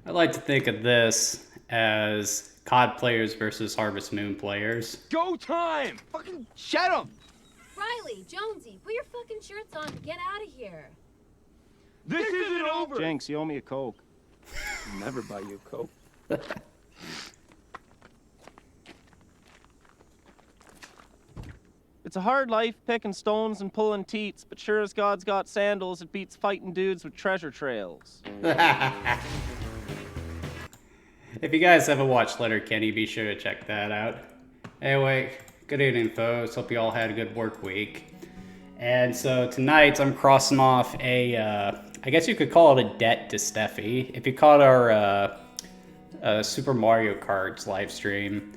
I like to think of this as COD players versus Harvest Moon players. Go time! Fucking shed him! Riley, Jonesy, put your fucking shirts on and get out of here. This isn't over! Jenks, you owe me a Coke. I'll never buy you a Coke. It's a hard life picking stones and pulling teats, but sure as God's got sandals, it beats fighting dudes with treasure trails. If you guys haven't watched Letterkenny, be sure to check that out. Anyway, good evening, folks. Hope you all had a good work week. And so tonight I'm crossing off I guess you could call it a debt to Steffi. If you caught our Super Mario Kart's live stream,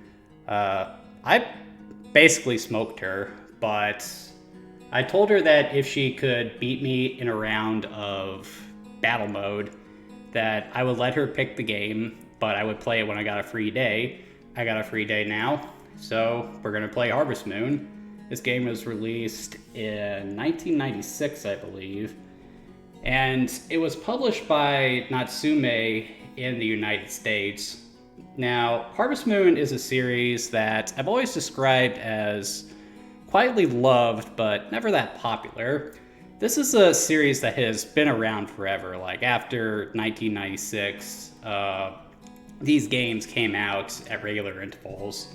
I basically smoked her, but I told her that if she could beat me in a round of battle mode, that I would let her pick the game, but I would play it when I got a free day. I got a free day now, so we're gonna play Harvest Moon. This game was released in 1996, I believe, and it was published by Natsume in the United States. Now, Harvest Moon is a series that I've always described as quietly loved, but never that popular. This is a series that has been around forever. Like, after 1996, these games came out at regular intervals.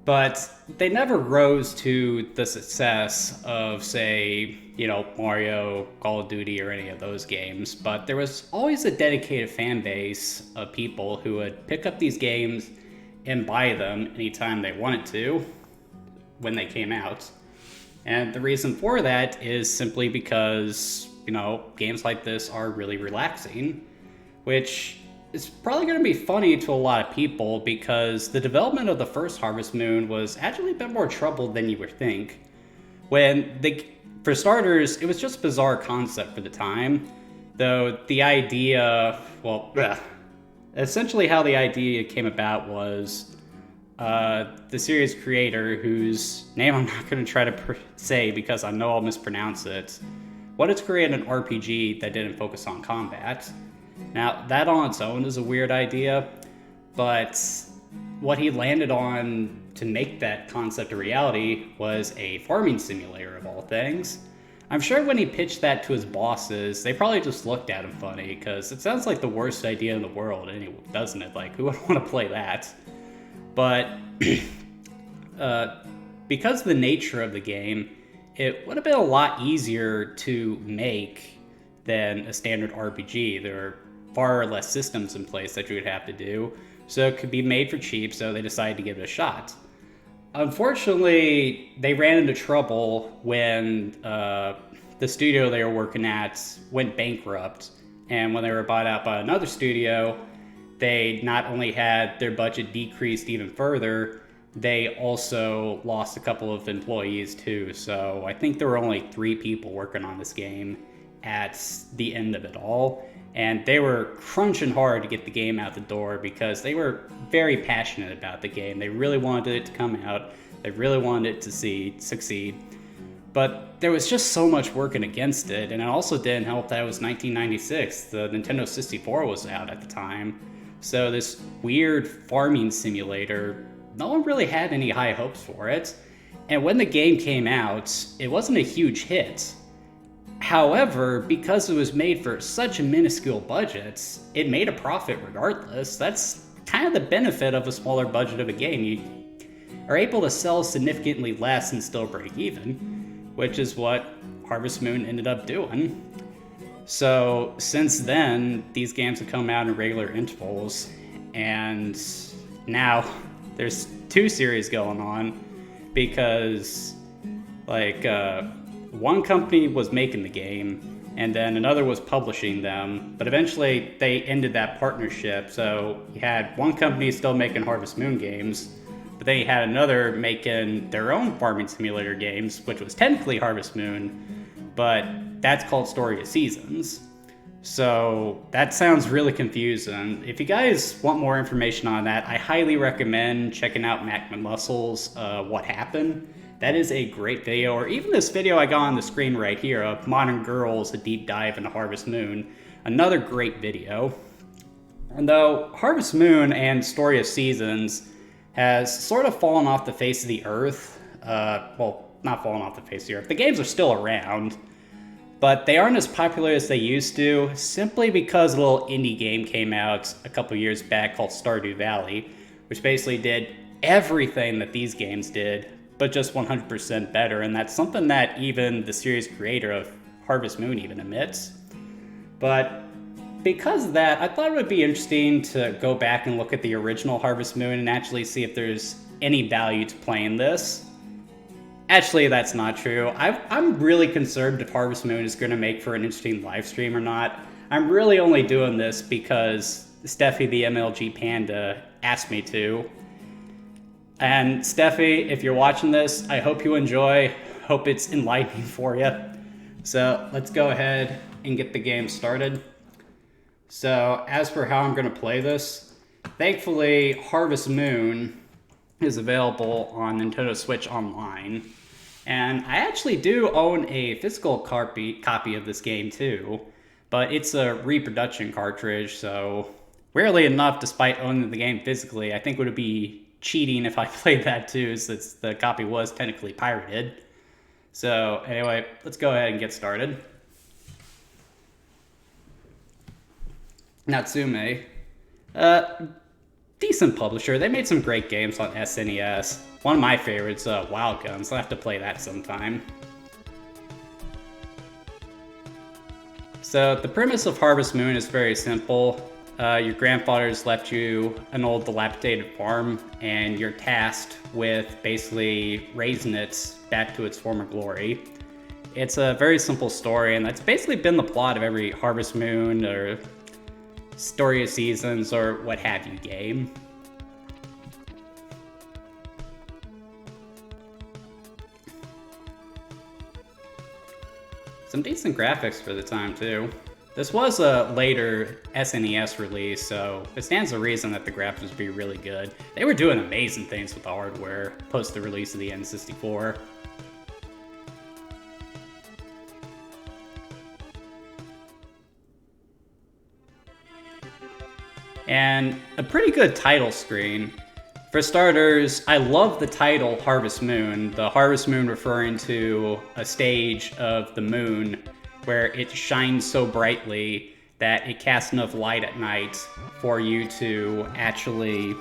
But they never rose to the success of, say, Mario, Call of Duty, or any of those games. But there was always a dedicated fan base of people who would pick up these games and buy them anytime they wanted to when they came out. And the reason for that is simply because, games like this are really relaxing, which it's probably going to be funny to a lot of people because the development of the first Harvest Moon was actually a bit more troubled than you would think. For starters, it was just a bizarre concept for the time, though the idea, essentially how the idea came about was the series creator, whose name I'm not going to try to say because I know I'll mispronounce it, wanted to create an RPG that didn't focus on combat. Now, that on its own is a weird idea, but what he landed on to make that concept a reality was a farming simulator of all things. I'm sure when he pitched that to his bosses, they probably just looked at him funny, because it sounds like the worst idea in the world, anyway, doesn't it? Like, who would want to play that? But because of the nature of the game, it would have been a lot easier to make than a standard RPG. There are far less systems in place that you would have to do, so it could be made for cheap, so they decided to give it a shot. Unfortunately, they ran into trouble when the studio they were working at went bankrupt, and when they were bought out by another studio, they not only had their budget decreased even further, they also lost a couple of employees too. So I think there were only 3 people working on this game at the end of it all, and they were crunching hard to get the game out the door because they were very passionate about the game. They really wanted it to come out. They really wanted it to succeed. But there was just so much working against it, and it also didn't help that it was 1996. The Nintendo 64 was out at the time. So this weird farming simulator, no one really had any high hopes for it. And when the game came out, it wasn't a huge hit. However, because it was made for such a minuscule budget, it made a profit regardless. That's kind of the benefit of a smaller budget of a game. You are able to sell significantly less and still break even, which is what Harvest Moon ended up doing. So since then, these games have come out in regular intervals, and now there's 2 series going on because one company was making the game and then another was publishing them, but eventually they ended that partnership. So you had one company still making Harvest Moon games, but then you had another making their own farming simulator games, which was technically Harvest Moon, but that's called Story of Seasons. So that sounds really confusing. If you guys want more information on that, I highly recommend checking out Mac McMuscle's What Happened. That is a great video, or even this video I got on the screen right here of Modern Girls, a deep dive into Harvest Moon. Another great video. And though Harvest Moon and Story of Seasons has sort of fallen off the face of the earth, well, not fallen off the face of the earth, the games are still around, but they aren't as popular as they used to, simply because a little indie game came out a couple years back called Stardew Valley, which basically did everything that these games did, but just 100% better, and that's something that even the series creator of Harvest Moon even admits. But because of that, I thought it would be interesting to go back and look at the original Harvest Moon and actually see if there's any value to playing this. Actually, that's not true. I'm really concerned if Harvest Moon is going to make for an interesting live stream or not. I'm really only doing this because Steffi the MLG Panda asked me to. And Steffi, if you're watching this, I hope you enjoy. Hope it's enlightening for you. So let's go ahead and get the game started. So as for how I'm going to play this, thankfully Harvest Moon is available on Nintendo Switch Online. And I actually do own a physical copy of this game too, but it's a reproduction cartridge, so weirdly enough, despite owning the game physically, I think it would be cheating if I played that too, since the copy was technically pirated. So anyway, let's go ahead and get started. Natsume. Decent publisher. They made some great games on SNES. One of my favorites, Wild Guns. I'll have to play that sometime. So the premise of Harvest Moon is very simple. Your grandfather's left you an old dilapidated farm, and you're tasked with basically raising it back to its former glory. It's a very simple story, and that's basically been the plot of every Harvest Moon or Story of Seasons or what have you game. Some decent graphics for the time too. This was a later SNES release, so it stands to reason that the graphics would be really good. They were doing amazing things with the hardware post the release of the N64. And a pretty good title screen. For starters, I love the title Harvest Moon. The Harvest Moon referring to a stage of the moon where it shines so brightly that it casts enough light at night for you to actually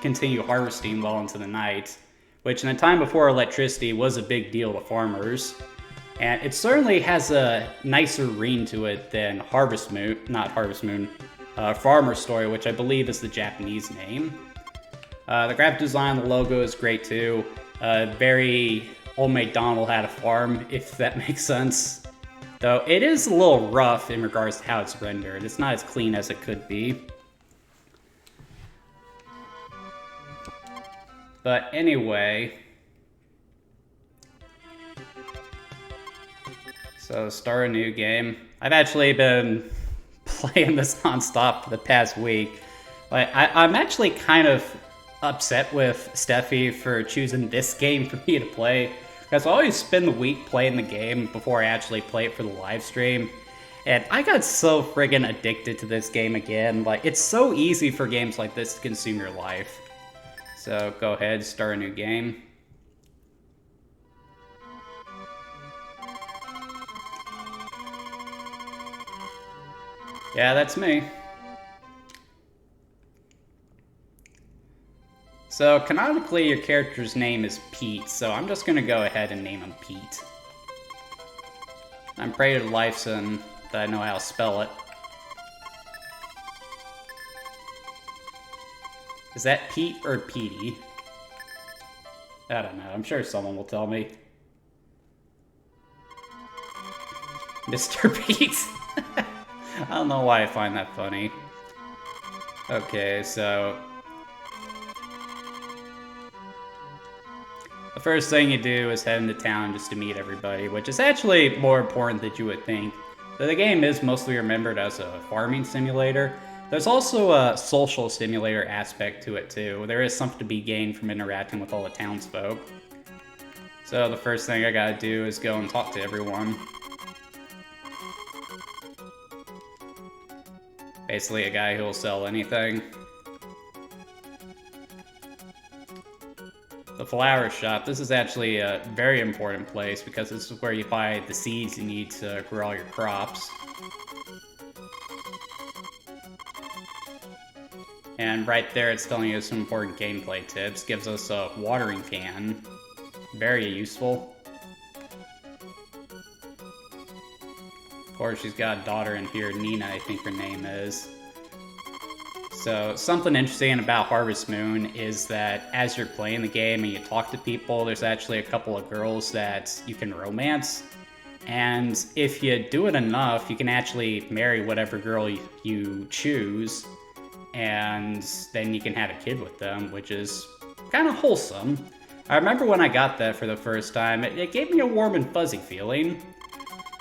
continue harvesting well into the night, which in a time before electricity was a big deal to farmers. And it certainly has a nicer ring to it than Harvest Moon, not Harvest Moon, Farmer Story, which I believe is the Japanese name. The graphic design, the logo is great too. Very Old MacDonald had a farm, if that makes sense. Though it is a little rough in regards to how it's rendered. It's not as clean as it could be. But anyway, so start a new game. I've actually been playing this nonstop for the past week. Like, I'm actually kind of upset with Steffi for choosing this game for me to play, because I always spend the week playing the game before I actually play it for the live stream. And I got so friggin' addicted to this game again. Like, it's so easy for games like this to consume your life. So go ahead, start a new game. Yeah, that's me. So canonically, your character's name is Pete, so I'm just gonna go ahead and name him Pete. I'm pray to Lifeson that I know how to spell it. Is that Pete or Petey? I don't know, I'm sure someone will tell me. Mr. Pete. I don't know why I find that funny. Okay, so the first thing you do is head into town just to meet everybody, which is actually more important than you would think. Though the game is mostly remembered as a farming simulator, there's also a social simulator aspect to it too. There is something to be gained from interacting with all the townsfolk. So the first thing I gotta do is go and talk to everyone. Basically a guy who'll sell anything. The flower shop, this is actually a very important place because this is where you buy the seeds you need to grow all your crops. And right there it's telling you some important gameplay tips. Gives us a watering can. Very useful. Of course, she's got a daughter in here, Nina, I think her name is. So, something interesting about Harvest Moon is that as you're playing the game and you talk to people, there's actually a couple of girls that you can romance. And if you do it enough, you can actually marry whatever girl you choose. And then you can have a kid with them, which is kind of wholesome. I remember when I got that for the first time, it gave me a warm and fuzzy feeling.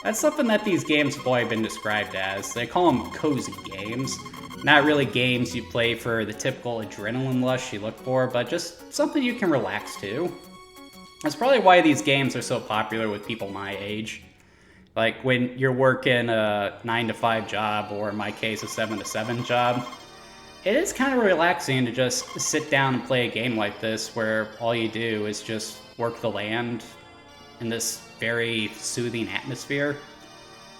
That's something that these games have always been described as. They call them cozy games. Not really games you play for the typical adrenaline rush you look for, but just something you can relax to. That's probably why these games are so popular with people my age. Like when you're working a 9-to-5 job, or in my case, a 7-to-7 job, it is kind of relaxing to just sit down and play a game like this where all you do is just work the land in this very soothing atmosphere.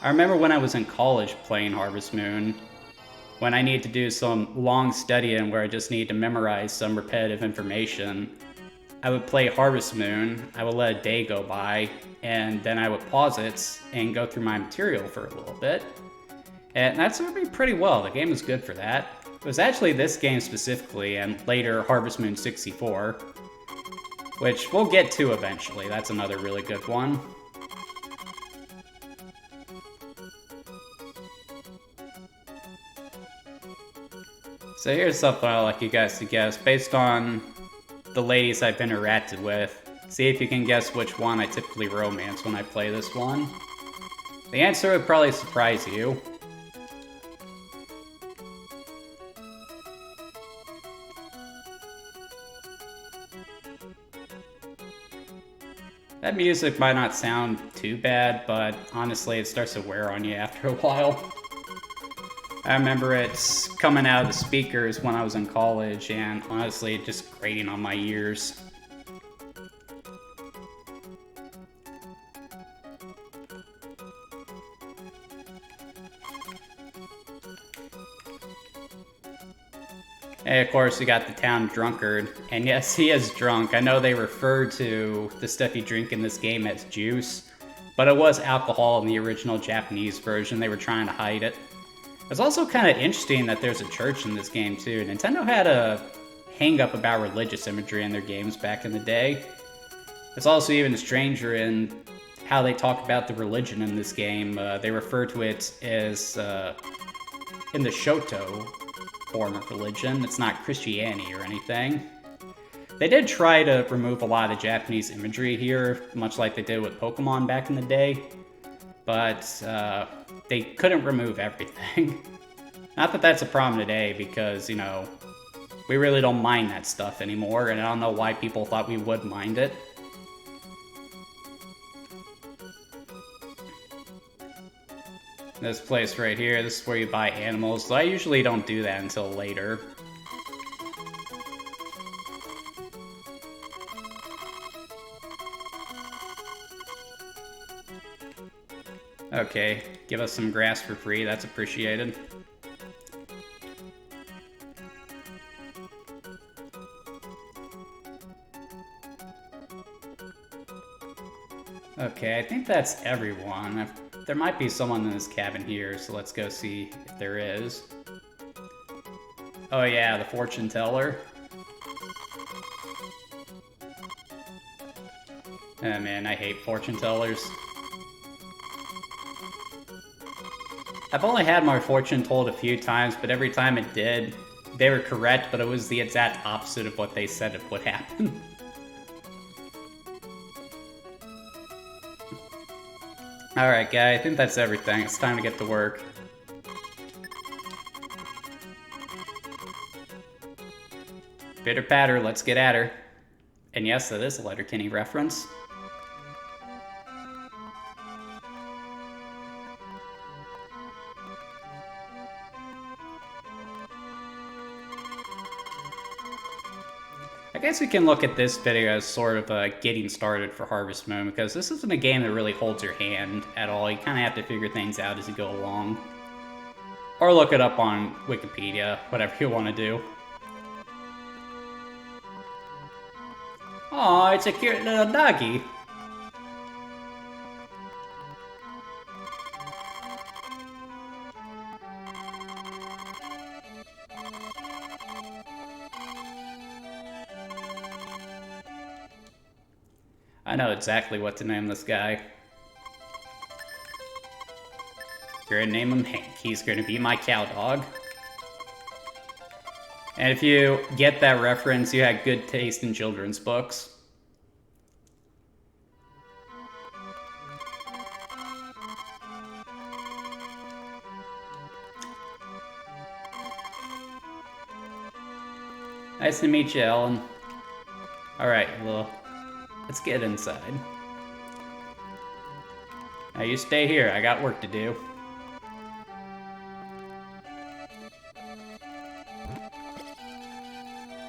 I remember when I was in college playing Harvest Moon, when I needed to do some long studying where I just need to memorize some repetitive information, I would play Harvest Moon, I would let a day go by, and then I would pause it and go through my material for a little bit. And that served me pretty well. The game was good for that. It was actually this game specifically, and later Harvest Moon 64, which we'll get to eventually. That's another really good one. So here's something I'd like you guys to guess, based on the ladies I've interacted with. See if you can guess which one I typically romance when I play this one. The answer would probably surprise you. That music might not sound too bad, but honestly it starts to wear on you after a while. I remember it's coming out of the speakers when I was in college, and honestly, just grating on my ears. And of course, we got the town drunkard, and yes, he is drunk. I know they refer to the stuff you drink in this game as juice, but it was alcohol in the original Japanese version. They were trying to hide it. It's also kind of interesting that there's a church in this game too. Nintendo had a hang-up about religious imagery in their games back in the day. It's also even stranger in how they talk about the religion in this game. They refer to it as in the Shoto form of religion. It's not Christianity or anything. They did try to remove a lot of the Japanese imagery here, much like they did with Pokemon back in the day, but they couldn't remove everything. Not that that's a problem today, because, you know, we really don't mind that stuff anymore, and I don't know why people thought we would mind it. This place right here, this is where you buy animals, so I usually don't do that until later. Okay, give us some grass for free, that's appreciated. Okay, I think that's everyone. There might be someone in this cabin here, so let's go see if there is. Oh yeah, the fortune teller. Oh man, I hate fortune tellers. I've only had my fortune told a few times, but every time it did, they were correct, but it was the exact opposite of what they said it would happen. Alright, guy, I think that's everything. It's time to get to work. Pitter patter, let's get at her. And yes, that is a Letterkenny reference. guess we can look at this video as sort of getting started for Harvest Moon, because this isn't a game that really holds your hand at all. You kind of have to figure things out as you go along. Or look it up on Wikipedia, whatever you want to do. Aw, it's a cute little doggy. I know exactly what to name this guy. We're gonna name him Hank. He's gonna be my cow dog. And if you get that reference, you had good taste in children's books. Nice to meet you, Ellen. Alright, well, let's get inside. Now you stay here, I got work to do.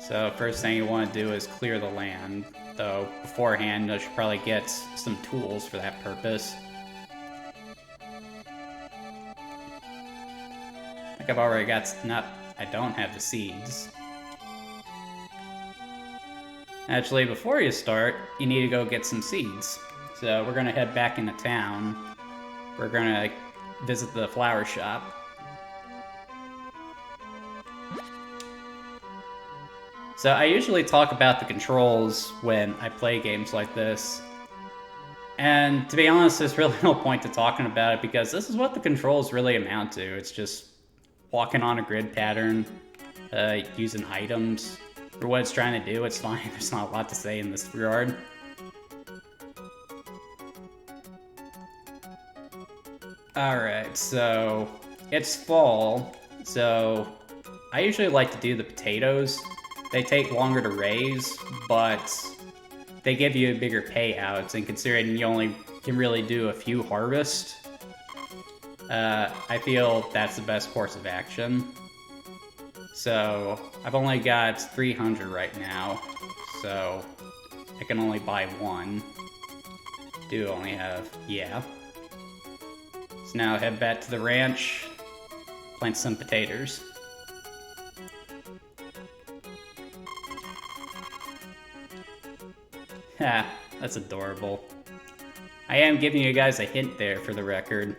So first thing you want to do is clear the land, though beforehand I should probably get some tools for that purpose. I think I've already got, I don't have the seeds. Actually, before you start, you need to go get some seeds. So we're gonna head back into town. We're gonna visit the flower shop. So I usually talk about the controls when I play games like this. And to be honest, there's really no point to talking about it because this is what the controls really amount to. It's just walking on a grid pattern, using items. For what it's trying to do, it's fine. There's not a lot to say in this regard. Alright, so it's fall, so I usually like to do the potatoes. They take longer to raise, but they give you bigger payouts, and considering you only can really do a few harvests, I feel that's the best course of action. So I've only got 300 right now, so I can only buy one. Do only have, yeah. So now head back to the ranch, plant some potatoes. Ha, that's adorable. I am giving you guys a hint there for the record.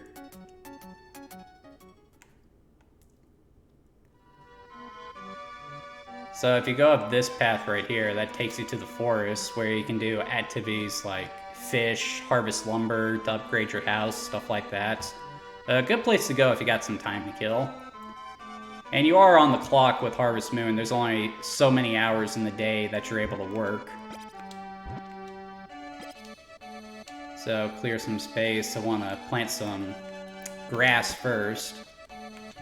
So if you go up this path right here, that takes you to the forest where you can do activities like fish, harvest lumber, to upgrade your house, stuff like that. A good place to go if you got some time to kill. And you are on the clock with Harvest Moon. There's only so many hours in the day that you're able to work. So clear some space. I want to plant some grass first.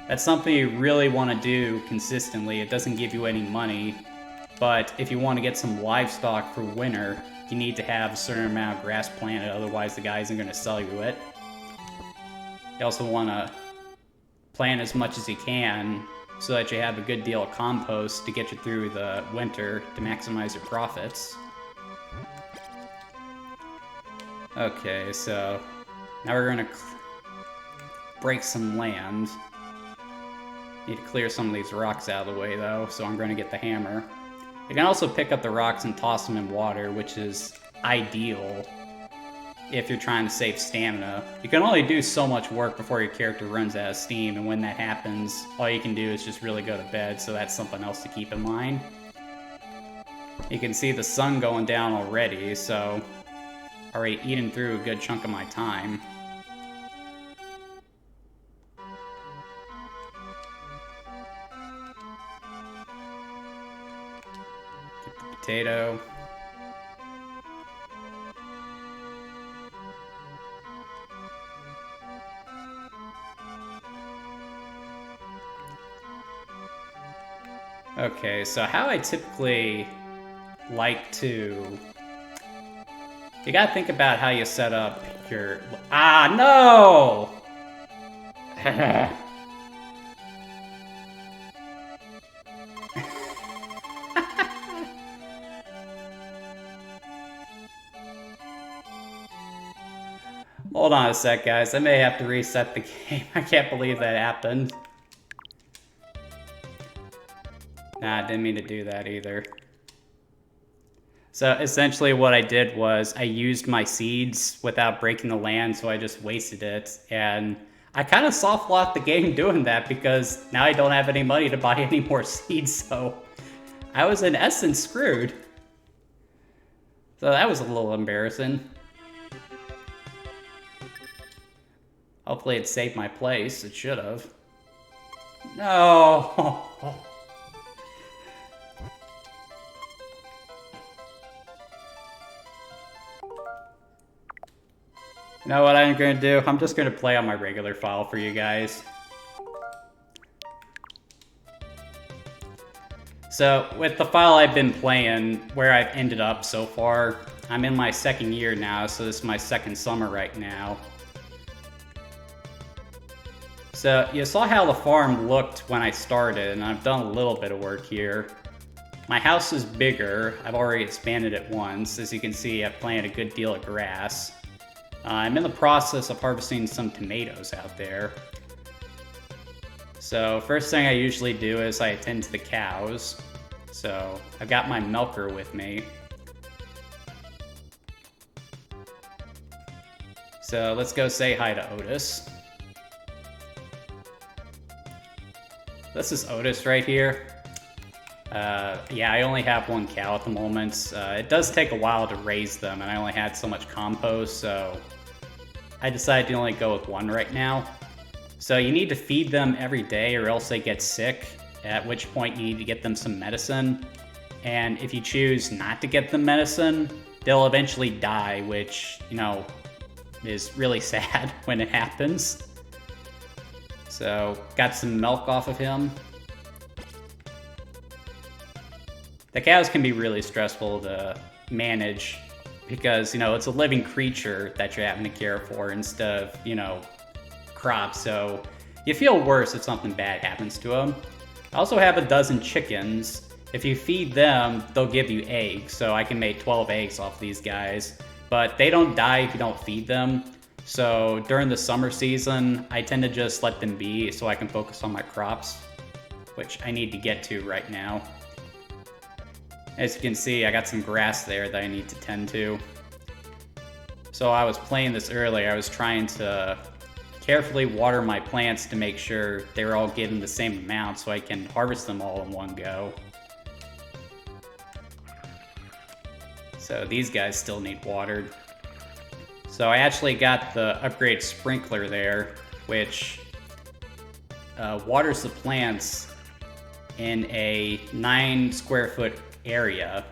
That's something you really want to do consistently. It doesn't give you any money, but if you want to get some livestock for winter, you need to have a certain amount of grass planted, otherwise the guy isn't going to sell you it. You also want to plant as much as you can so that you have a good deal of compost to get you through the winter to maximize your profits. Okay, so now we're going to break some land. Need to clear some of these rocks out of the way though, so I'm going to get the hammer. You can also pick up the rocks and toss them in water, which is ideal if you're trying to save stamina. You can only do so much work before your character runs out of steam, and when that happens, all you can do is just really go to bed, so that's something else to keep in mind. You can see the sun going down already, so already eating through a good chunk of my time. Get the potato. Okay, so how I typically like to... You gotta think about how you set up your... Ah, no! Hold on a sec, guys. I may have to reset the game. I can't believe that happened. Nah, I didn't mean to do that either. So essentially what I did was I used my seeds without breaking the land, so I just wasted it. And I kind of soft-locked the game doing that because now I don't have any money to buy any more seeds, so I was in essence screwed. So that was a little embarrassing. Hopefully it saved my place. It should have. No! You know what I'm going to do? I'm just going to play on my regular file for you guys. So, with the file I've been playing, where I've ended up so far, I'm in my second year now, so this is my second summer right now. So, you saw how the farm looked when I started, and I've done a little bit of work here. My house is bigger. I've already expanded it once. As you can see, I've planted a good deal of grass. I'm in the process of harvesting some tomatoes out there. So first thing I usually do is I attend to the cows. So I've got my milker with me. So let's go say hi to Otis. This is Otis right here. Yeah, I only have one cow at the moment. It does take a while to raise them, and I only had so much compost, so I decided to only go with one right now. So you need to feed them every day or else they get sick, at which point you need to get them some medicine. And if you choose not to get them medicine, they'll eventually die, which, you know, is really sad when it happens. So, got some milk off of him. The cows can be really stressful to manage because, you know, it's a living creature that you're having to care for instead of, you know, crops. So you feel worse if something bad happens to them. I also have a dozen chickens. If you feed them, they'll give you eggs. So I can make 12 eggs off these guys. But they don't die if you don't feed them. So during the summer season, I tend to just let them be so I can focus on my crops, which I need to get to right now. As you can see, I got some grass there that I need to tend to. So I was playing this earlier. I was trying to carefully water my plants to make sure they were all getting the same amount so I can harvest them all in one go. So these guys still need watered. So I actually got the upgrade sprinkler there, which waters the plants in a 9 square foot area,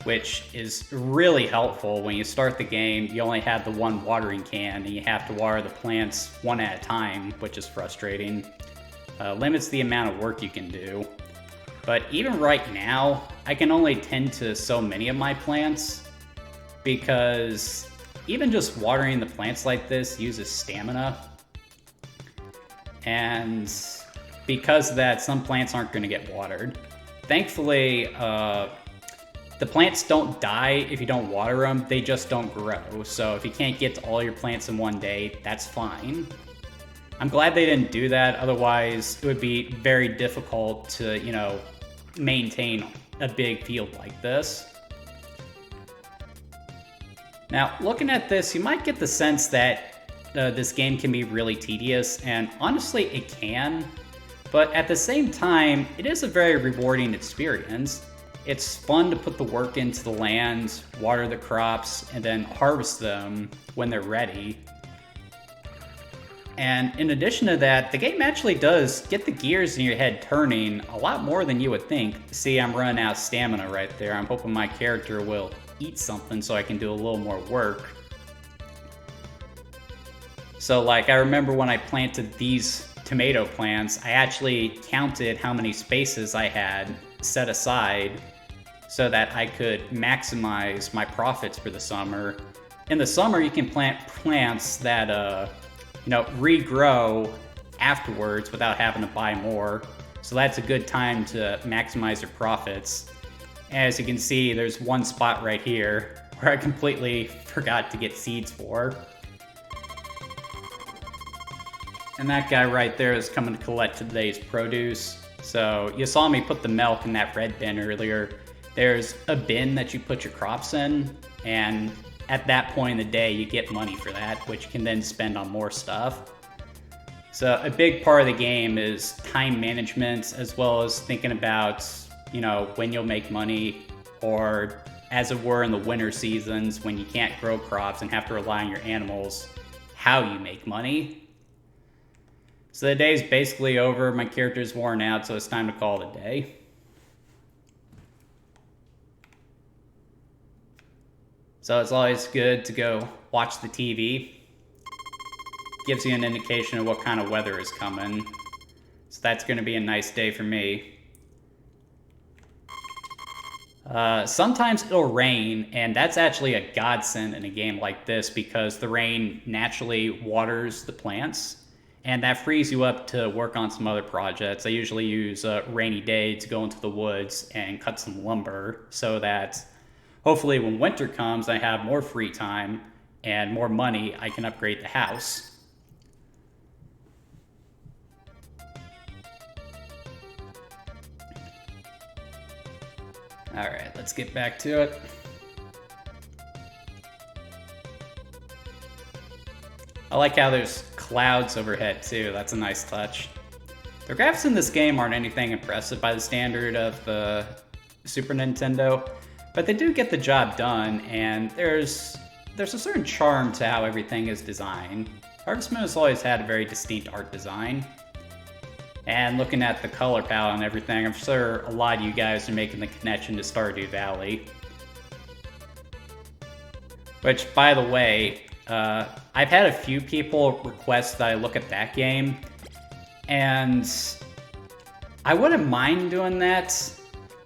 which is really helpful. When you start the game, you only have the one watering can, and you have to water the plants one at a time, which is frustrating. Limits the amount of work you can do. But even right now, I can only tend to so many of my plants, because even just watering the plants like this uses stamina. And because of that, some plants aren't going to get watered. Thankfully, the plants don't die if you don't water them, they just don't grow. So if you can't get to all your plants in one day, that's fine. I'm glad they didn't do that, otherwise it would be very difficult to, you know, maintain a big field like this. Now, looking at this, you might get the sense that this game can be really tedious, and honestly, it can. But at the same time, it is a very rewarding experience. It's fun to put the work into the land, water the crops, and then harvest them when they're ready. And in addition to that, the game actually does get the gears in your head turning a lot more than you would think. See, I'm running out of stamina right there. I'm hoping my character will eat something so I can do a little more work. So like, I remember when I planted these tomato plants, I actually counted how many spaces I had set aside so that I could maximize my profits for the summer. In the summer, you can plant plants that, you know, regrow afterwards without having to buy more. So that's a good time to maximize your profits. As you can see, there's one spot right here where I completely forgot to get seeds for. And that guy right there is coming to collect today's produce. So you saw me put the milk in that red bin earlier. There's a bin that you put your crops in, and at that point in the day you get money for that, which you can then spend on more stuff. So a big part of the game is time management, as well as thinking about, you know, when you'll make money, or as it were in the winter seasons when you can't grow crops and have to rely on your animals, how you make money. So the day's basically over, my character's worn out, so it's time to call it a day. So it's always good to go watch the TV. Gives you an indication of what kind of weather is coming. So that's going to be a nice day for me. Sometimes it'll rain, and that's actually a godsend in a game like this because the rain naturally waters the plants. And that frees you up to work on some other projects. I usually use a rainy day to go into the woods and cut some lumber so that hopefully when winter comes, I have more free time and more money, I can upgrade the house. All right, let's get back to it. I like how there's clouds overhead too, that's a nice touch. The graphics in this game aren't anything impressive by the standard of the Super Nintendo, but they do get the job done, and there's a certain charm to how everything is designed. Harvest Moon has always had a very distinct art design, and looking at the color palette and everything, I'm sure a lot of you guys are making the connection to Stardew Valley. Which, by the way, I've had a few people request that I look at that game, and I wouldn't mind doing that,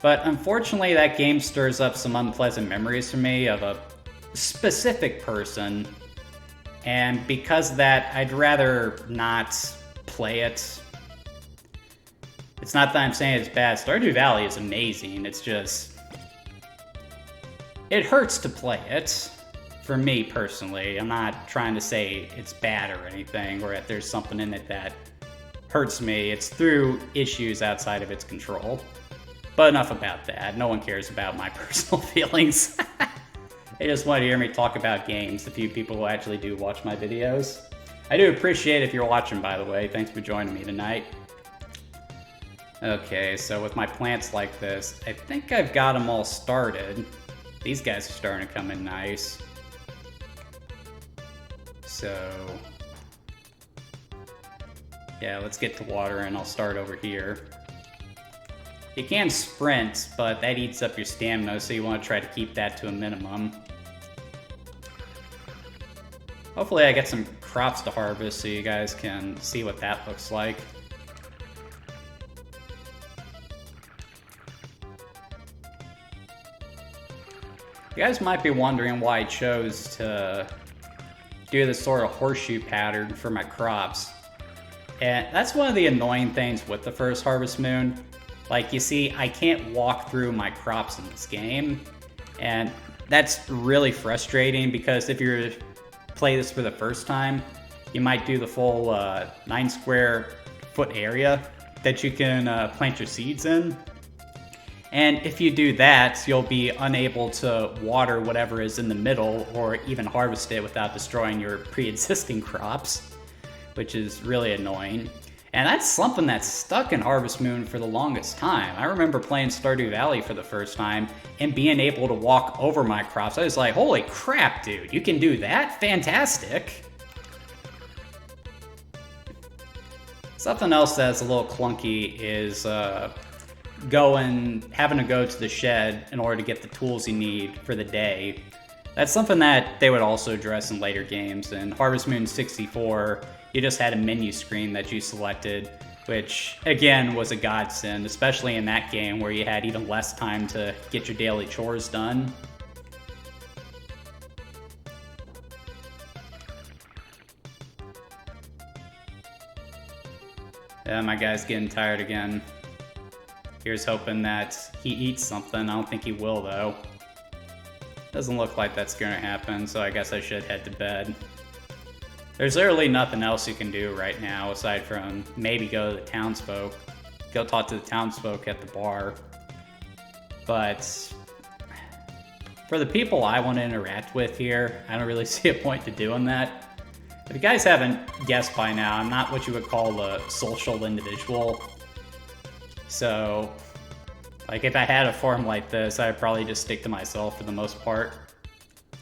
but unfortunately that game stirs up some unpleasant memories for me of a specific person, and because of that, I'd rather not play it. It's not that I'm saying it's bad. Stardew Valley is amazing, it's just... it hurts to play it. For me, personally. I'm not trying to say it's bad or anything, or that there's something in it that hurts me. It's through issues outside of its control. But enough about that. No one cares about my personal feelings. They just want to hear me talk about games, the few people who actually do watch my videos. I do appreciate it if you're watching, by the way. Thanks for joining me tonight. Okay, so with my plants like this, I think I've got them all started. These guys are starting to come in nice. So, yeah, let's get to water and I'll start over here. You can sprint, but that eats up your stamina, so you want to try to keep that to a minimum. Hopefully I get some crops to harvest so you guys can see what that looks like. You guys might be wondering why I chose to do this sort of horseshoe pattern for my crops. And that's one of the annoying things with the first Harvest Moon. Like, you see, I can't walk through my crops in this game. And that's really frustrating because if you play this for the first time, you might do the full 9 square foot area that you can plant your seeds in. And if you do that, you'll be unable to water whatever is in the middle or even harvest it without destroying your pre-existing crops, which is really annoying. And that's something that's stuck in Harvest Moon for the longest time. I remember playing Stardew Valley for the first time and being able to walk over my crops. I was like, holy crap, dude, you can do that? Fantastic. Something else that's a little clunky is having to go to the shed in order to get the tools you need for the day. That's something that they would also address in later games. In Harvest Moon 64, you just had a menu screen that you selected, which again was a godsend, especially in that game where you had even less time to get your daily chores done. Yeah, my guy's getting tired again. Here's hoping that he eats something. I don't think he will, though. Doesn't look like that's gonna happen, so I guess I should head to bed. There's literally nothing else you can do right now aside from maybe go to the townsfolk. Go talk to the townsfolk at the bar. But for the people I want to interact with here, I don't really see a point to doing that. If you guys haven't guessed by now, I'm not what you would call a social individual. So, like, if I had a form like this, I'd probably just stick to myself for the most part.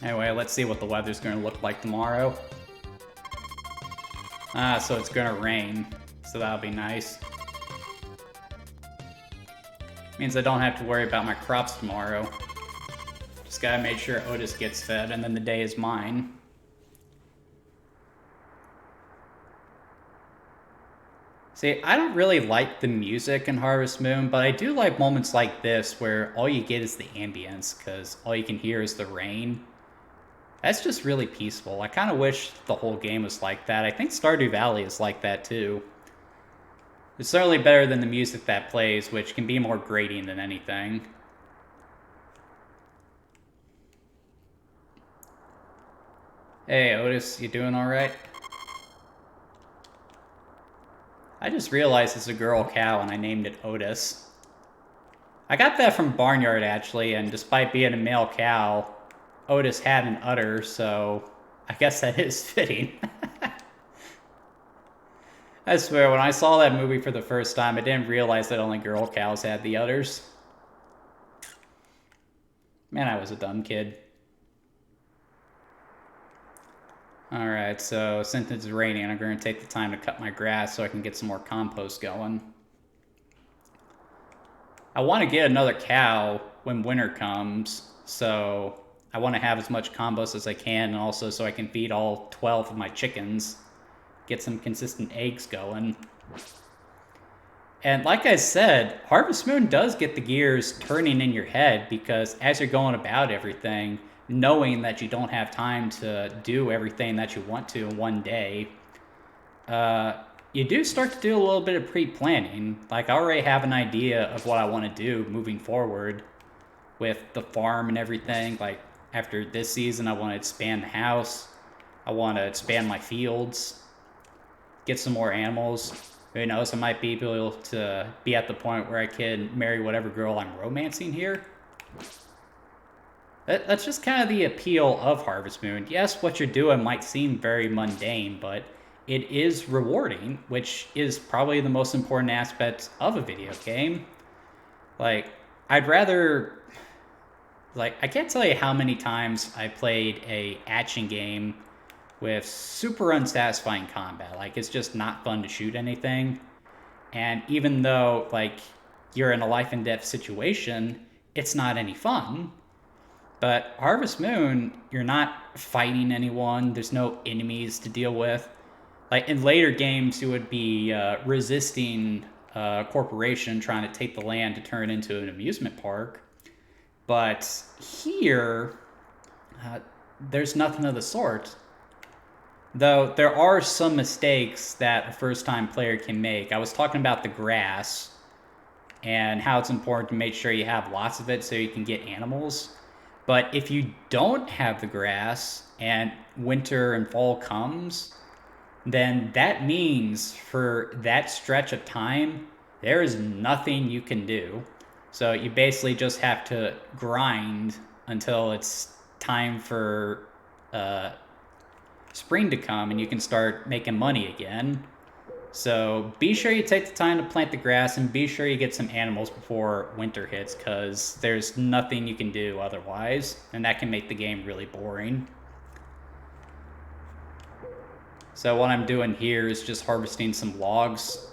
Anyway, let's see what the weather's going to look like tomorrow. So it's going to rain, so that'll be nice. Means I don't have to worry about my crops tomorrow. Just gotta make sure Otis gets fed, and then the day is mine. See, I don't really like the music in Harvest Moon, but I do like moments like this where all you get is the ambience, because all you can hear is the rain. That's just really peaceful. I kind of wish the whole game was like that. I think Stardew Valley is like that too. It's certainly better than the music that plays, which can be more grating than anything. Hey, Otis, you doing alright? I just realized it's a girl cow and I named it Otis. I got that from Barnyard, actually, and despite being a male cow, Otis had an udder, so I guess that is fitting. I swear, when I saw that movie for the first time, I didn't realize that only girl cows had the udders. Man, I was a dumb kid. Alright, so since it's raining, I'm going to take the time to cut my grass so I can get some more compost going. I want to get another cow when winter comes, so I want to have as much compost as I can, and also so I can feed all 12 of my chickens. Get some consistent eggs going. And like I said, Harvest Moon does get the gears turning in your head, because as you're going about everything, knowing that you don't have time to do everything that you want to in one day, you do start to do a little bit of pre-planning. Like, I already have an idea of what I want to do moving forward with the farm and everything. Like, after this season, I want to expand the house. I want to expand my fields. Get some more animals. Who knows, I might be able to be at the point where I can marry whatever girl I'm romancing here. That's just kind of the appeal of Harvest Moon. Yes, what you're doing might seem very mundane, but it is rewarding, which is probably the most important aspect of a video game. Like, I'd rather... Like, I can't tell you how many times I played a action game with super unsatisfying combat. Like, it's just not fun to shoot anything. And even though, like, you're in a life and death situation, it's not any fun. But Harvest Moon, you're not fighting anyone. There's no enemies to deal with. Like, in later games, you would be resisting a corporation trying to take the land to turn it into an amusement park. But here, there's nothing of the sort. Though there are some mistakes that a first-time player can make. I was talking about the grass and how it's important to make sure you have lots of it so you can get animals. But if you don't have the grass and winter and fall comes, then that means for that stretch of time, there is nothing you can do. So you basically just have to grind until it's time for spring to come and you can start making money again. So be sure you take the time to plant the grass and be sure you get some animals before winter hits, because there's nothing you can do otherwise, and that can make the game really boring. So what I'm doing here is just harvesting some logs.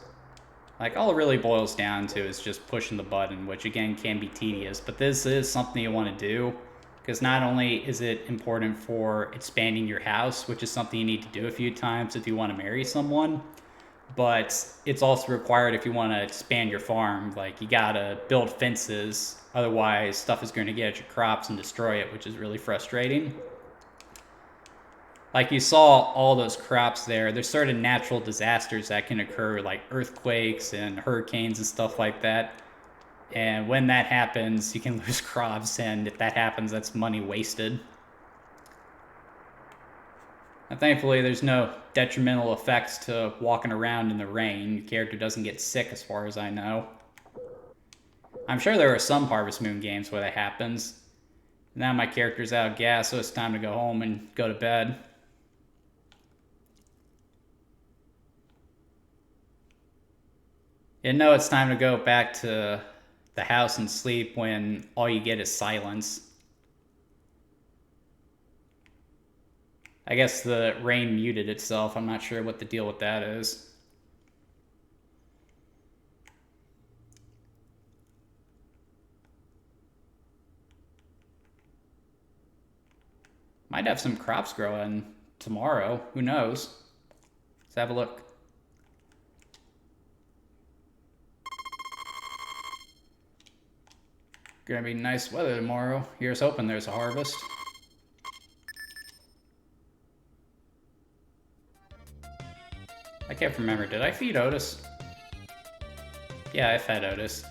Like, all it really boils down to is just pushing the button, which again can be tedious, but this is something you want to do, because not only is it important for expanding your house, which is something you need to do a few times if you want to marry someone, but it's also required if you want to expand your farm. Like, you gotta build fences, otherwise stuff is going to get at your crops and destroy it, which is really frustrating. Like, you saw all those crops there. There's certain natural disasters that can occur, like earthquakes and hurricanes and stuff like that. And when that happens, you can lose crops, and if that happens, that's money wasted. Now, thankfully, there's no detrimental effects to walking around in the rain. Your character doesn't get sick as far as I know. I'm sure there are some Harvest Moon games where that happens. Now my character's out of gas, so it's time to go home and go to bed. You know it's time to go back to the house and sleep when all you get is silence. I guess the rain muted itself. I'm not sure what the deal with that is. Might have some crops growing tomorrow. Who knows? Let's have a look. Gonna be nice weather tomorrow. Here's hoping there's a harvest. I can't remember. Did I feed Otis? Yeah, I fed Otis.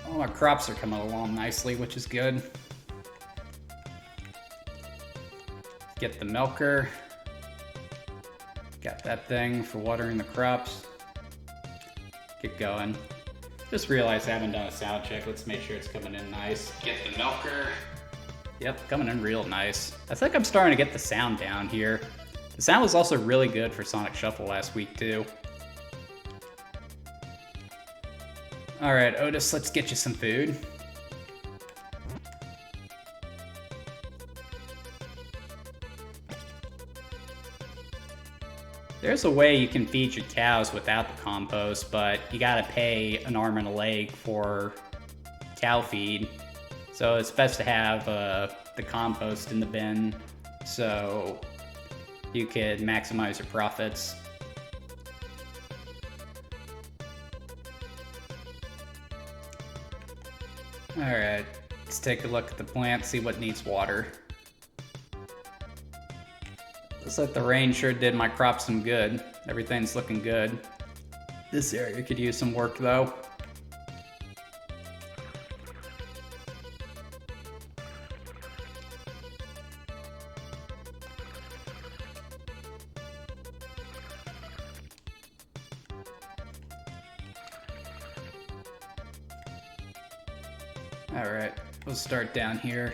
All my crops are coming along nicely, which is good. Get the milker. Got that thing for watering the crops. Get going. Just realized I haven't done a sound check. Let's make sure it's coming in nice. Get the milker. Yep, coming in real nice. I think I'm starting to get the sound down here. The sound was also really good for Sonic Shuffle last week too. Alright, Otis, let's get you some food. There's a way you can feed your cows without the compost, but you gotta pay an arm and a leg for cow feed. So it's best to have the compost in the bin so you could maximize your profits. Alright, let's take a look at the plant, see what needs water. Looks like the rain sure did my crops some good. Everything's looking good. This area could use some work though. Alright, we'll start down here.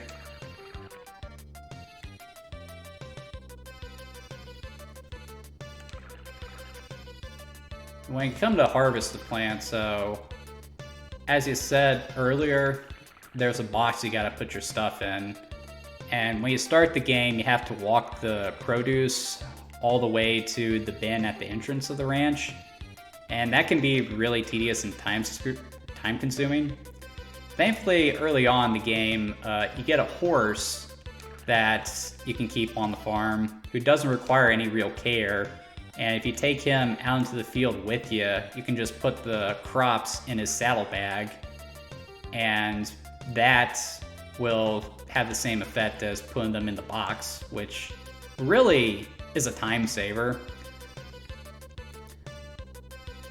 When you come to harvest the plant, so as you said earlier, there's a box you gotta put your stuff in. And when you start the game, you have to walk the produce all the way to the bin at the entrance of the ranch. And that can be really tedious and time consuming. Thankfully, early on in the game, you get a horse that you can keep on the farm who doesn't require any real care. And if you take him out into the field with you, you can just put the crops in his saddlebag, and that will have the same effect as putting them in the box, which really is a time saver.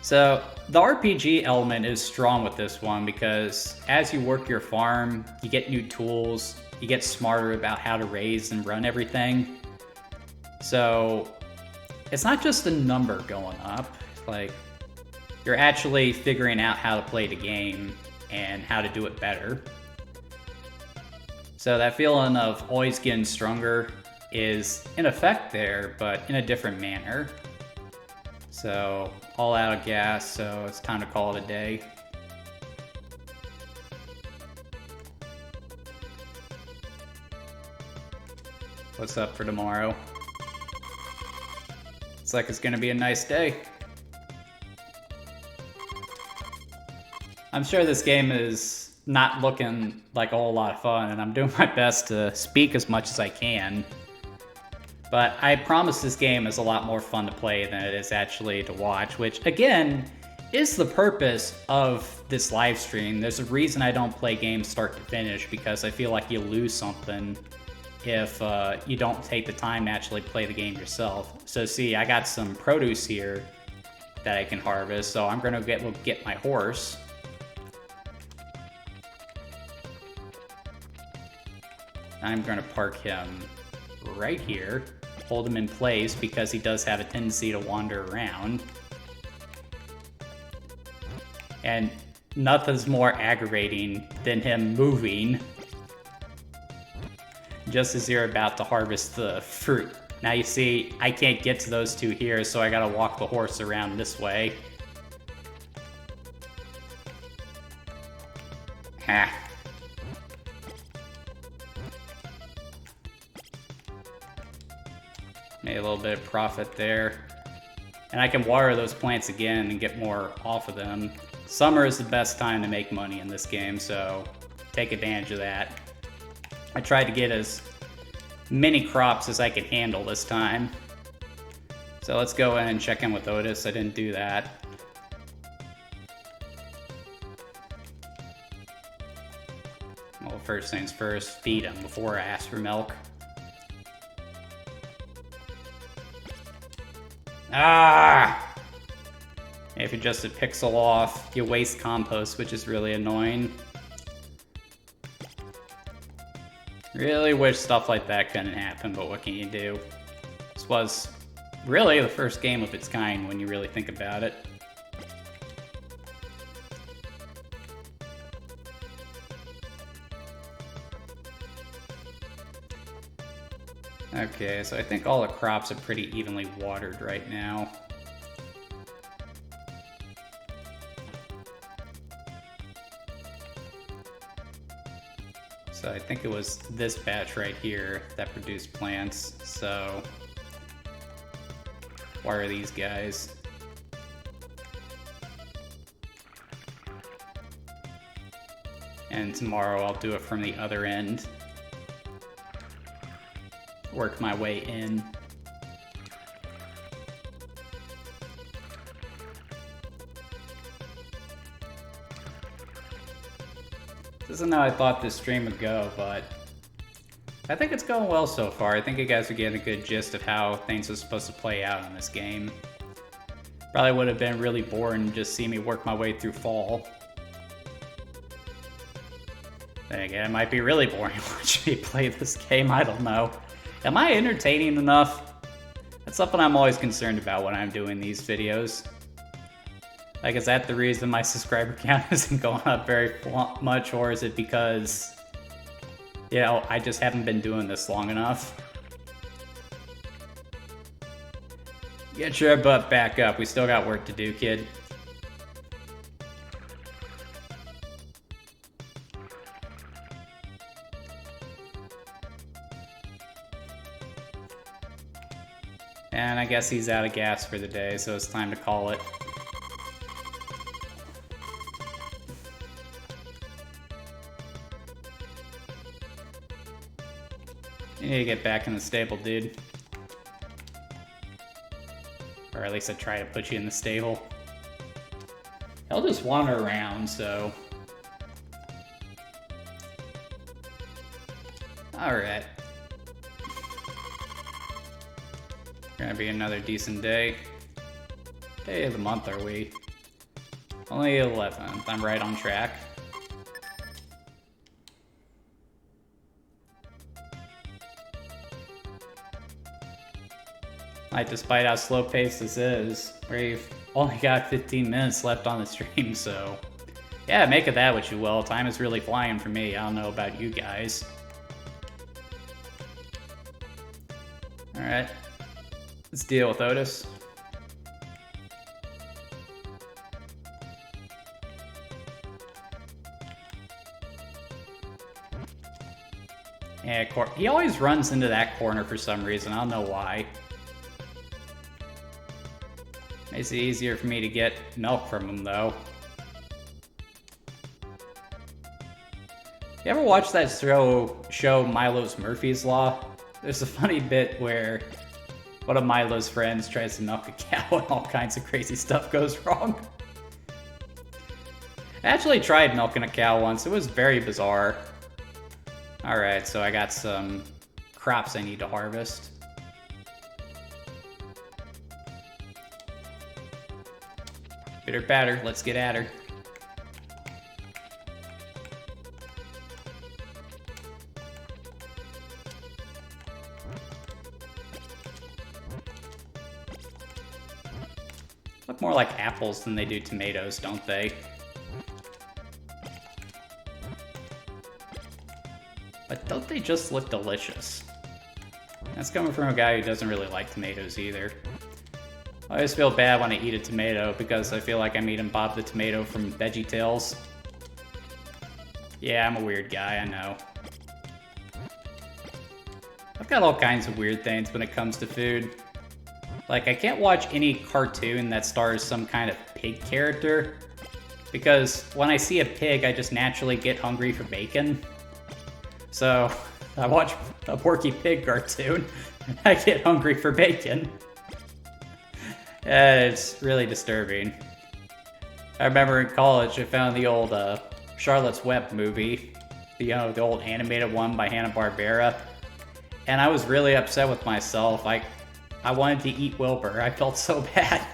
So the RPG element is strong with this one because as you work your farm, you get new tools, you get smarter about how to raise and run everything. So it's not just a number going up, like you're actually figuring out how to play the game and how to do it better. So that feeling of always getting stronger is in effect there, but in a different manner. So all out of gas, so it's time to call it a day. What's up for tomorrow? Looks like it's gonna be a nice day. I'm sure this game is not looking like a whole lot of fun, and I'm doing my best to speak as much as I can. But I promise this game is a lot more fun to play than it is actually to watch, which again is the purpose of this live stream. There's a reason I don't play games start to finish, because I feel like you lose something if you don't take the time to actually play the game yourself. So see, I got some produce here, that I can harvest, so I'm gonna get my horse. I'm gonna park him right here, hold him in place because he does have a tendency to wander around. And nothing's more aggravating than him moving just as you're about to harvest the fruit. Now you see, I can't get to those two here, so I gotta walk the horse around this way. Ha. Made a little bit of profit there. And I can water those plants again and get more off of them. Summer is the best time to make money in this game, so take advantage of that. I tried to get as many crops as I could handle this time. So let's go in and check in with Otis. I didn't do that. Well, first things first, feed him before I ask for milk. Ah! If you're just a pixel off, you waste compost, which is really annoying. Really wish stuff like that couldn't happen, but what can you do? This was really the first game of its kind when you really think about it. Okay, so I think all the crops are pretty evenly watered right now. So I think it was this batch right here that produced plants, so water these guys. And tomorrow I'll do it from the other end. Work my way in. This isn't how I thought this stream would go, but I think it's going well so far. I think you guys are getting a good gist of how things are supposed to play out in this game. Probably would have been really boring to just see me work my way through fall. Then again, it might be really boring watching me play this game, I don't know. Am I entertaining enough? That's something I'm always concerned about when I'm doing these videos. Like, is that the reason my subscriber count isn't going up very much, or is it because, you know, I just haven't been doing this long enough? Get your butt back up. We still got work to do, kid. And I guess he's out of gas for the day, so it's time to call it. You need to get back in the stable, dude. Or at least I try to put you in the stable. He'll just wander around, so... Alright. Gonna be another decent day. Day of the month, are we? Only 11th. I'm right on track. Like, despite how slow paced this is, we've only got 15 minutes left on the stream, so... Yeah, make of that what you will. Time is really flying for me. I don't know about you guys. Alright. Let's deal with Otis. Yeah, he always runs into that corner for some reason. I don't know why. Makes it easier for me to get milk from him, though. You ever watch that show Milo's Murphy's Law? There's a funny bit where one of Milo's friends tries to milk a cow and all kinds of crazy stuff goes wrong. I actually tried milking a cow once. It was very bizarre. Alright, so I got some crops I need to harvest. Bitter batter, let's get at her. Look more like apples than they do tomatoes, don't they? But don't they just look delicious? That's coming from a guy who doesn't really like tomatoes either. I always feel bad when I eat a tomato because I feel like I'm eating Bob the Tomato from VeggieTales. Yeah, I'm a weird guy, I know. I've got all kinds of weird things when it comes to food. Like, I can't watch any cartoon that stars some kind of pig character, because when I see a pig, I just naturally get hungry for bacon. So, I watch a Porky Pig cartoon, and I get hungry for bacon. It's really disturbing. I remember in college, I found the old Charlotte's Web movie, the old animated one by Hanna-Barbera, and I was really upset with myself. I wanted to eat Wilbur. I felt so bad.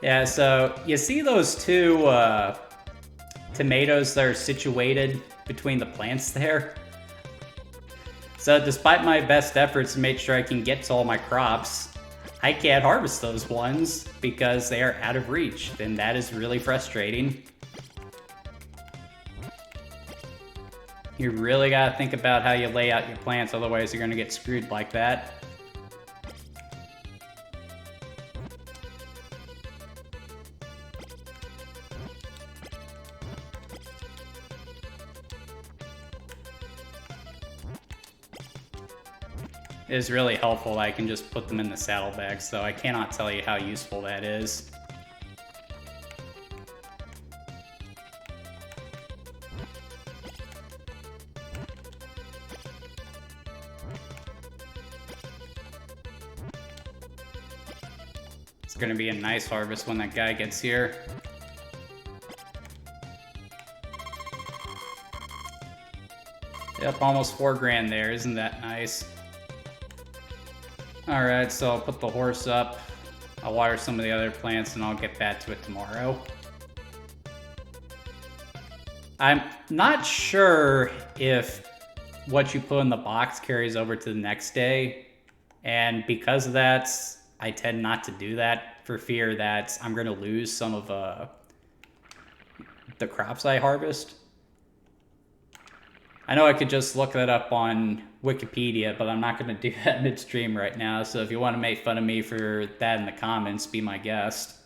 Yeah, so you see those two tomatoes that are situated between the plants there? So despite my best efforts to make sure I can get to all my crops, I can't harvest those ones because they are out of reach, and that is really frustrating. You really gotta think about how you lay out your plants, otherwise you're gonna get screwed like that. It is really helpful that I can just put them in the saddlebags, though I cannot tell you how useful that is. It's gonna be a nice harvest when that guy gets here. Yep, almost 4 grand there, isn't that nice? Alright, so I'll put the horse up, I'll water some of the other plants, and I'll get back to it tomorrow. I'm not sure if what you put in the box carries over to the next day, and because of that, I tend not to do that for fear that I'm going to lose some of the crops I harvest. I know I could just look that up on Wikipedia, but I'm not going to do that midstream right now, so if you want to make fun of me for that in the comments, be my guest.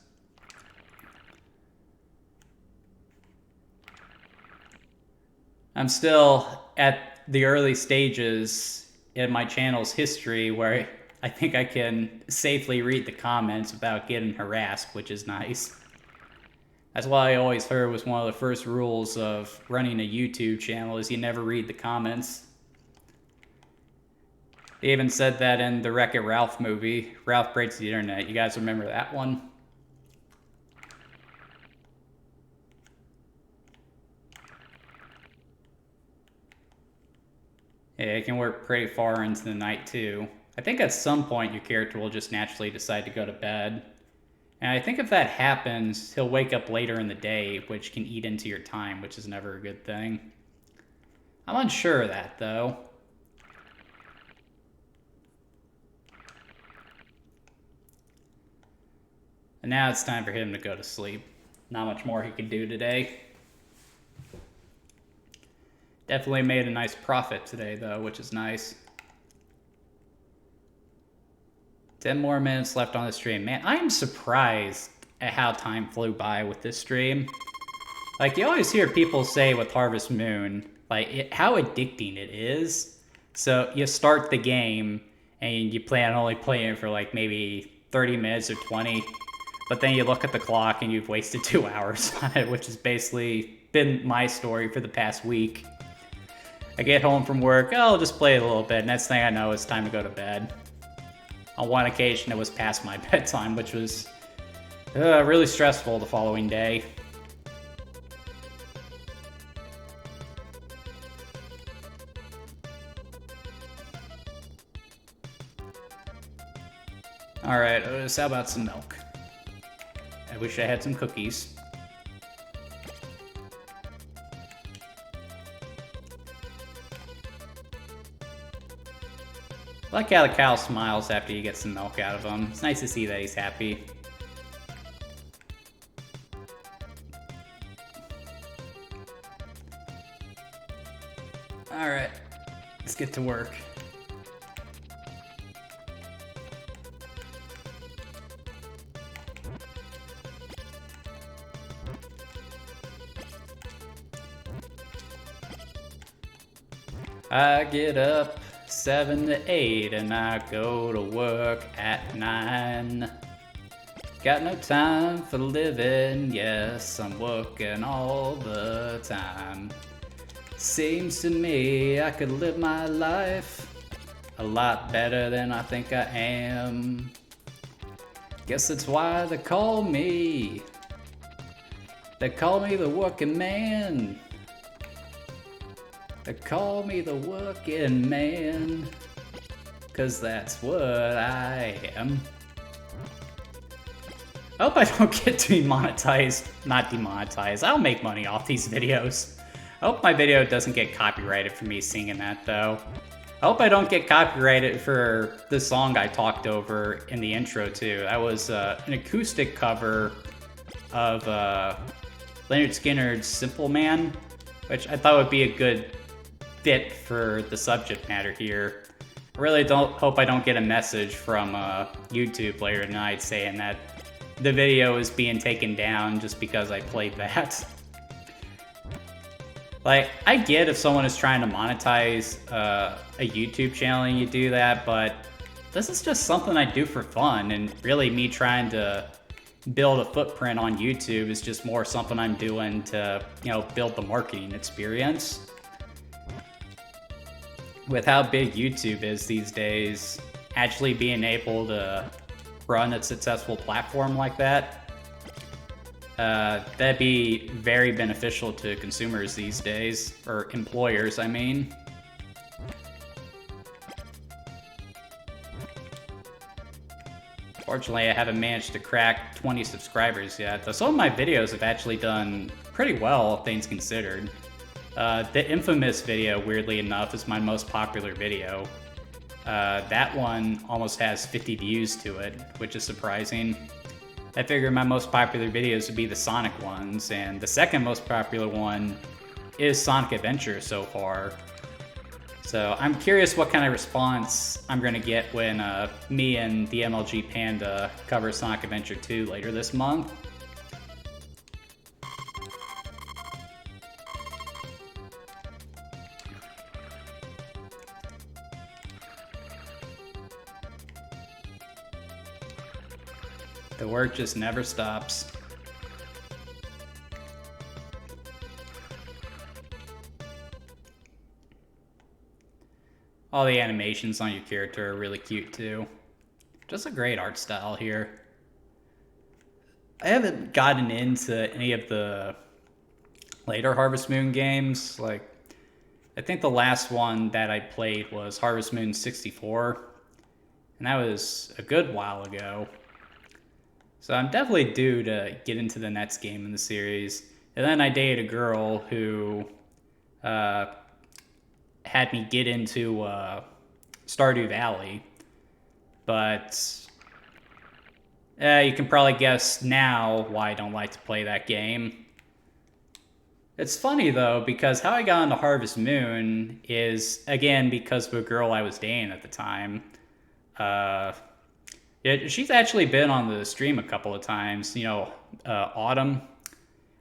I'm still at the early stages in my channel's history where I think I can safely read the comments without getting harassed, which is nice. That's why I always heard was one of the first rules of running a YouTube channel is you never read the comments. They even said that in the Wreck-It Ralph movie, Ralph Breaks the Internet. You guys remember that one? Yeah, it can work pretty far into the night too. I think at some point your character will just naturally decide to go to bed. And I think if that happens, he'll wake up later in the day, which can eat into your time, which is never a good thing. I'm unsure of that, though. And now it's time for him to go to sleep. Not much more he can do today. Definitely made a nice profit today, though, which is nice. 10 more minutes left on the stream. Man, I am surprised at how time flew by with this stream. Like, you always hear people say with Harvest Moon, like, how addicting it is. So, you start the game, and you plan on only playing it for, like, maybe 30 minutes or 20. But then you look at the clock, and you've wasted 2 hours on it, which has basically been my story for the past week. I get home from work, oh, I'll just play a little bit. Next thing I know, it's time to go to bed. On one occasion, it was past my bedtime, which was really stressful the following day. Alright, how about some milk? I wish I had some cookies. I like how the cow smiles after you get some milk out of him. It's nice to see that he's happy. Alright, let's get to work. I get up 7 to 8 and I go to work at 9. Got no time for living, yes, I'm working all the time. Seems to me I could live my life a lot better than I think I am. Guess that's why they call me the working man. They call me the working man, 'cause that's what I am. I hope I don't get demonetized. Not demonetized. I'll make money off these videos. I hope my video doesn't get copyrighted for me singing that, though. I hope I don't get copyrighted for the song I talked over in the intro, too. That was an acoustic cover of Leonard Skinner's Simple Man, which I thought would be a good fit for the subject matter here. I really hope I don't get a message from YouTube later tonight saying that the video is being taken down just because I played that. Like, I get if someone is trying to monetize a YouTube channel and you do that, but this is just something I do for fun, and really me trying to build a footprint on YouTube is just more something I'm doing to, you know, build the marketing experience. With how big YouTube is these days, actually being able to run a successful platform like that, that'd be very beneficial to consumers these days, or employers, I mean. Fortunately, I haven't managed to crack 20 subscribers yet, though some of my videos have actually done pretty well, things considered. The Infamous video, weirdly enough, is my most popular video. That one almost has 50 views to it, which is surprising. I figured my most popular videos would be the Sonic ones, and the second most popular one is Sonic Adventure so far. So I'm curious what kind of response I'm going to get when me and the MLG Panda cover Sonic Adventure 2 later this month. The work just never stops. All the animations on your character are really cute too. Just a great art style here. I haven't gotten into any of the later Harvest Moon games. Like, I think the last one that I played was Harvest Moon 64, and that was a good while ago. So I'm definitely due to get into the next game in the series. And then I dated a girl who had me get into Stardew Valley. But you can probably guess now why I don't like to play that game. It's funny, though, because how I got into Harvest Moon is, again, because of a girl I was dating at the time. Yeah, she's actually been on the stream a couple of times. You know, Autumn.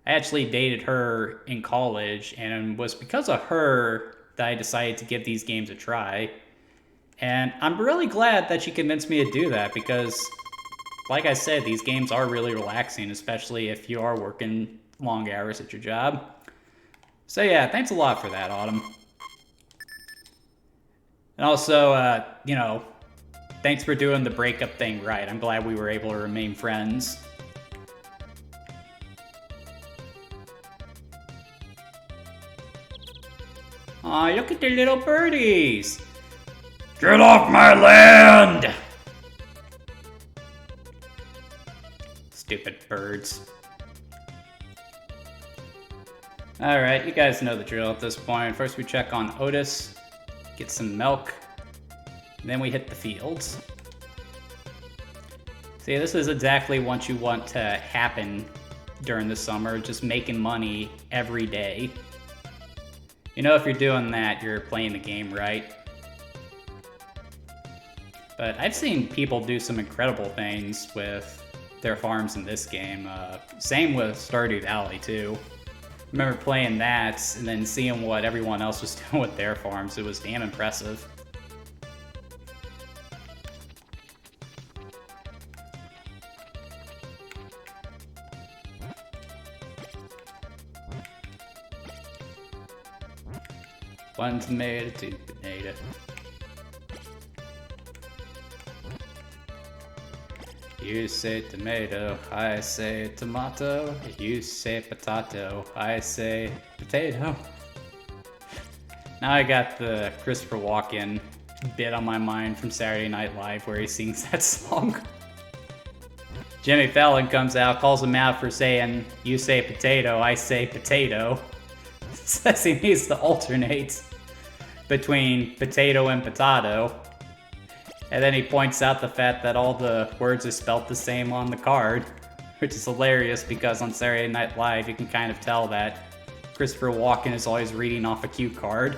I actually dated her in college, and it was because of her that I decided to give these games a try. And I'm really glad that she convinced me to do that, because, like I said, these games are really relaxing, especially if you are working long hours at your job. So yeah, thanks a lot for that, Autumn. And also, you know, thanks for doing the breakup thing right. I'm glad we were able to remain friends. Aw, look at the little birdies! Get off my land! Stupid birds. Alright, you guys know the drill at this point. First we check on Otis, get some milk, then we hit the fields. See, this is exactly what you want to happen during the summer, just making money every day. You know, if you're doing that, you're playing the game right. But I've seen people do some incredible things with their farms in this game. Same with Stardew Valley, too. Remember playing that and then seeing what everyone else was doing with their farms. It was damn impressive. One tomato, two tomato. You say tomato, I say tomato. You say potato, I say potato. Now I got the Christopher Walken bit on my mind from Saturday Night Live where he sings that song. Jimmy Fallon comes out, calls him out for saying, you say potato, I say potato. Says he needs to alternate between potato and potato. And then he points out the fact that all the words are spelt the same on the card, which is hilarious because on Saturday Night Live you can kind of tell that Christopher Walken is always reading off a cue card.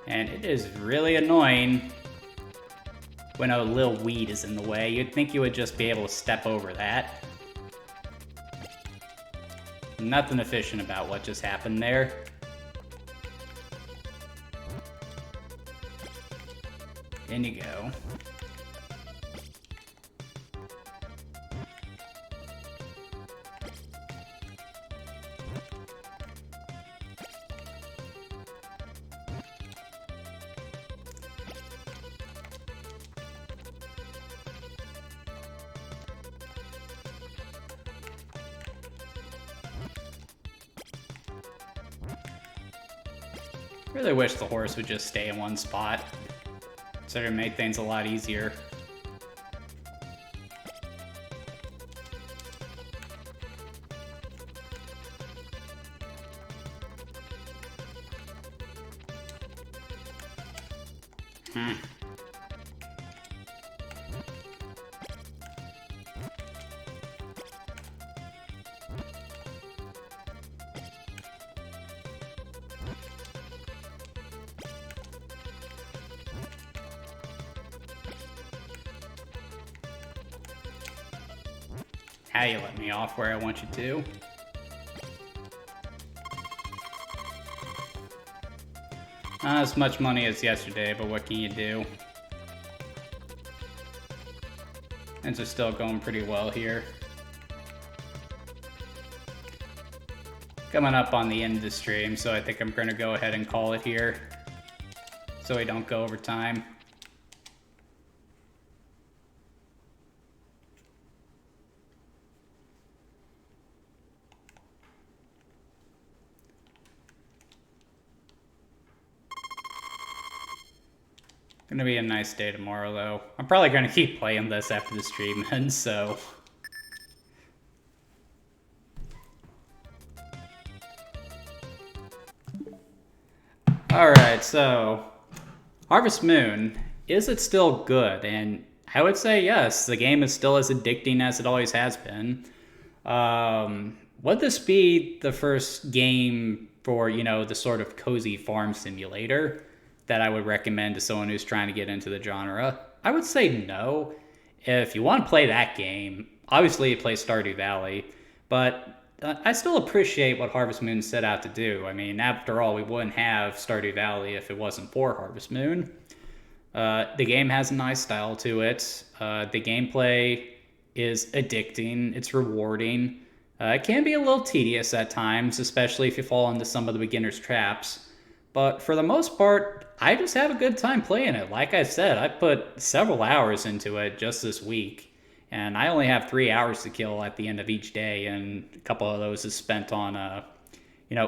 And it is really annoying when a little weed is in the way. You'd think you would just be able to step over that. Nothing efficient about what just happened there. In you go. Really wish the horse would just stay in one spot. So it would make things a lot easier. Now you let me off where I want you to. Not as much money as yesterday, but what can you do? Things are still going pretty well here. Coming up on the end of the stream, so I think I'm going to go ahead and call it here, so we don't go over time. Gonna be a nice day tomorrow, though. I'm probably gonna keep playing this after the stream ends, so... Alright, so... Harvest Moon, is it still good? And I would say yes, the game is still as addicting as it always has been. Would this be the first game for, you know, the sort of cozy farm simulator that I would recommend to someone who's trying to get into the genre? I would say no. If you want to play that game, obviously you play Stardew Valley, but I still appreciate what Harvest Moon set out to do. I mean, after all, we wouldn't have Stardew Valley if it wasn't for Harvest Moon. The game has a nice style to it. The gameplay is addicting. It's rewarding. It can be a little tedious at times, especially if you fall into some of the beginner's traps. But for the most part, I just have a good time playing it. Like I said, I put several hours into it just this week. And I only have 3 hours to kill at the end of each day. And a couple of those is spent on,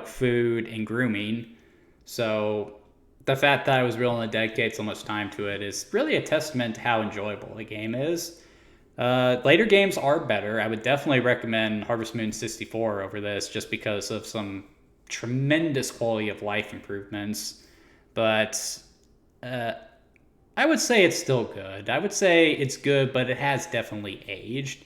food and grooming. So the fact that I was willing to dedicate so much time to it is really a testament to how enjoyable the game is. Later games are better. I would definitely recommend Harvest Moon 64 over this just because of some tremendous quality of life improvements. But I would say it's still good. I would say it's good, but it has definitely aged.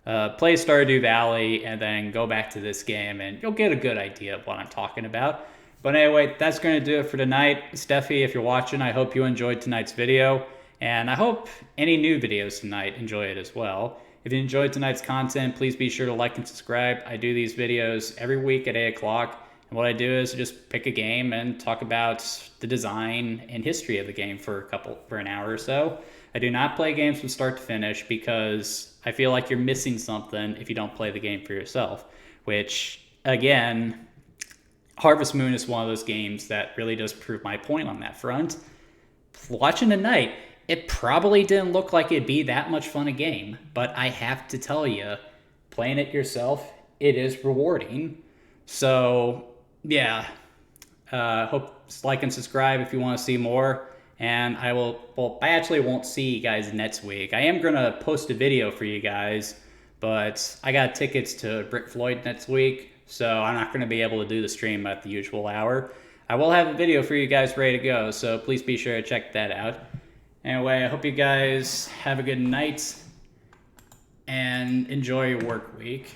Play Stardew Valley and then go back to this game and you'll get a good idea of what I'm talking about. But anyway, that's going to do it for tonight. Steffi, if you're watching, I hope you enjoyed tonight's video. And I hope any new videos tonight enjoy it as well. If you enjoyed tonight's content, please be sure to like and subscribe. I do these videos every week at 8 o'clock. And what I do is just pick a game and talk about the design and history of the game for an hour or so. I do not play games from start to finish because I feel like you're missing something if you don't play the game for yourself, which, again, Harvest Moon is one of those games that really does prove my point on that front. Watching tonight, it probably didn't look like it'd be that much fun a game, but I have to tell you, playing it yourself, it is rewarding. So, yeah, hope like and subscribe if you want to see more. And I actually won't see you guys next week. I am going to post a video for you guys, but I got tickets to Brick Floyd next week, so I'm not going to be able to do the stream at the usual hour. I will have a video for you guys ready to go, so please be sure to check that out. Anyway, I hope you guys have a good night and enjoy your work week.